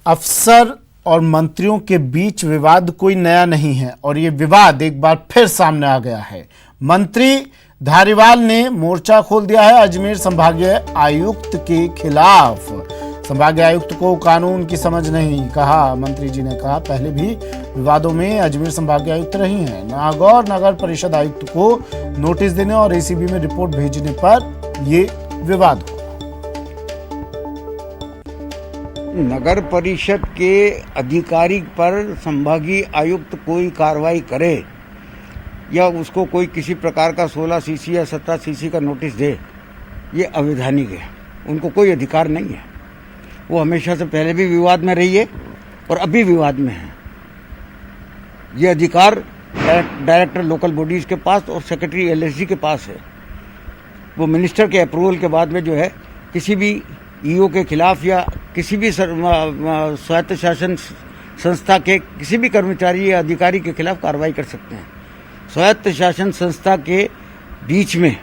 अफसर और मंत्रियों के बीच विवाद कोई नया नहीं है और ये विवाद एक बार फिर सामने आ गया है। मंत्री धारीवाल ने मोर्चा खोल दिया है अजमेर संभागीय आयुक्त के खिलाफ। संभागीय आयुक्त को कानून की समझ नहीं, कहा। मंत्री जी ने कहा पहले भी विवादों में अजमेर संभागीय आयुक्त रही हैं। नागौर नगर परिषद आयुक्त को नोटिस देने और एसीबी में रिपोर्ट भेजने पर ये विवाद हुआ। नगर परिषद के अधिकारी पर संभागीय आयुक्त कोई कार्रवाई करे या उसको कोई किसी प्रकार का 16 सीसी या 17 सीसी का नोटिस दे, ये अवैधानिक है। उनको कोई अधिकार नहीं है। वो हमेशा से पहले भी विवाद में रही है और अभी विवाद में है। ये अधिकार डायरेक्टर लोकल बॉडीज के पास और सेक्रेटरी एलएसडी के पास है। वो मिनिस्टर के अप्रूवल के बाद में जो है किसी भी ईओ के खिलाफ या किसी भी स्वायत्त शासन संस्था के किसी भी कर्मचारी या अधिकारी के खिलाफ कार्रवाई कर सकते हैं। स्वायत्त शासन संस्था के बीच में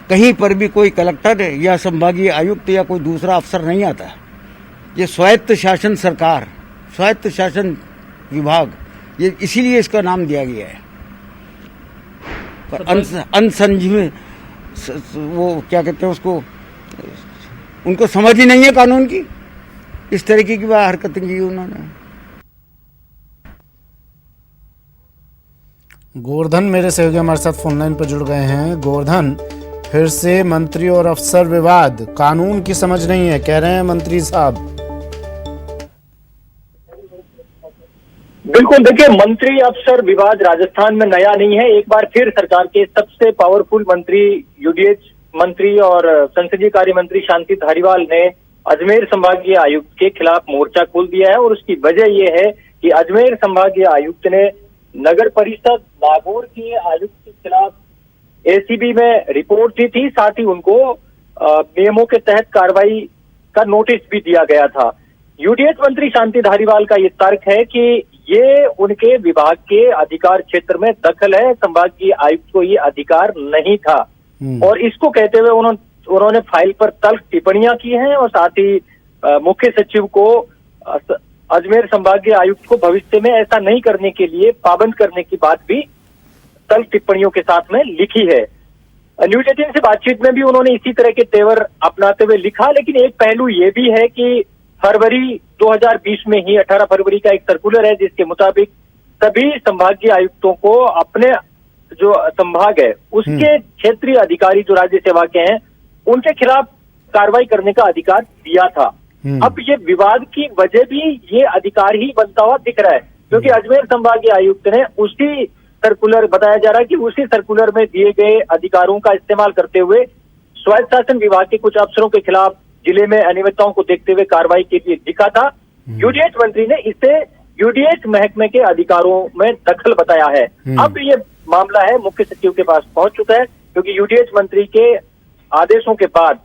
कहीं पर भी कोई कलेक्टर या संभागीय आयुक्त या कोई दूसरा अफसर नहीं आता। ये स्वायत्त शासन सरकार, स्वायत्त शासन विभाग, ये इसीलिए इसका नाम दिया गया है। अनसंजीव, वो क्या कहते हैं उसको, उनको समझ ही नहीं है कानून की। इस तरीके की हरकतें की उन्होंने। गोवर्धन मेरे सहयोगी हमारे साथ फोन लाइन पर जुड़ गए हैं। गोवर्धन, फिर से मंत्री और अफसर विवाद, कानून की समझ नहीं है कह रहे हैं मंत्री साहब। बिल्कुल, देखिए, मंत्री अफसर विवाद राजस्थान में नया नहीं है। एक बार फिर सरकार के सबसे पावरफुल मंत्री, यूडीएच मंत्री और संसदीय कार्य मंत्री शांति धारीवाल ने अजमेर संभागीय आयुक्त के खिलाफ मोर्चा खोल दिया है और उसकी वजह यह है कि अजमेर संभागीय आयुक्त ने नगर परिषद नागौर के आयुक्त के खिलाफ एसीबी में रिपोर्ट दी थी। साथ ही उनको नियमों के तहत कार्रवाई का नोटिस भी दिया गया था। यूडीएच मंत्री शांति धारीवाल का ये तर्क है कि ये उनके विभाग के अधिकार क्षेत्र में दखल है, संभागीय आयुक्त को ये अधिकार नहीं था। और इसको कहते हुए उन्होंने फाइल पर तल्ख टिप्पणियां की हैं और साथ ही मुख्य सचिव को अजमेर संभागीय आयुक्त को भविष्य में ऐसा नहीं करने के लिए पाबंद करने की बात भी तल्ख टिप्पणियों के साथ में लिखी है। न्यूज 18 से बातचीत में भी उन्होंने इसी तरह के तेवर अपनाते हुए लिखा। लेकिन एक पहलू ये भी है कि फरवरी 2020 में ही 18 फरवरी का एक सर्कुलर है जिसके मुताबिक सभी संभागीय आयुक्तों को अपने जो संभाग है उसके क्षेत्रीय अधिकारी जो राज्य सेवा के हैं उनके खिलाफ कार्रवाई करने का अधिकार दिया था। अब ये विवाद की वजह भी ये अधिकार ही बनता हुआ दिख रहा है, क्योंकि अजमेर संभागीय आयुक्त ने उसी सर्कुलर, बताया जा रहा है कि उसी सर्कुलर में दिए गए अधिकारों का इस्तेमाल करते हुए स्वायत्त शासन विभाग के कुछ अफसरों के खिलाफ जिले में अनियमितताओं को देखते हुए कार्रवाई के लिए लिखा था। यूडीएच मंत्री ने इसे यूडीएच महकमे के अधिकारों में दखल बताया है। अब ये मामला है मुख्य सचिव के पास पहुंच चुका है, क्योंकि यूडीएच मंत्री के आदेशों के बाद,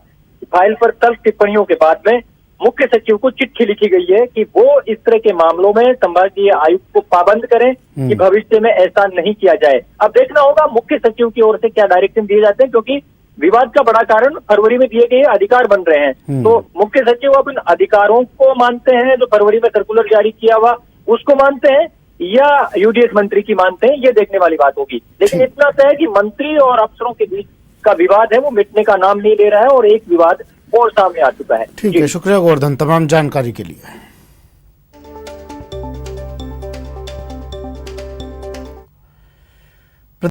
फाइल पर तल्ख टिप्पणियों के बाद में मुख्य सचिव को चिट्ठी लिखी गई है कि वो इस तरह के मामलों में संभागीय आयुक्त को पाबंद करें कि भविष्य में ऐसा नहीं किया जाए। अब देखना होगा मुख्य सचिव की ओर से क्या डायरेक्शन दिए जाते हैं, क्योंकि विवाद का बड़ा कारण फरवरी में दिए गए अधिकार बन रहे हैं। तो मुख्य सचिव अब इन अधिकारों को मानते हैं जो फरवरी में सर्कुलर जारी किया हुआ उसको मानते हैं या यूडीएच मंत्री की मानते हैं, ये देखने वाली बात होगी। लेकिन इतना तय है कि मंत्री और अफसरों के बीच का विवाद है वो मिटने का नाम नहीं ले रहा है और एक विवाद और सामने आ चुका है। ठीक है, शुक्रिया गोवर्धन तमाम जानकारी के लिए।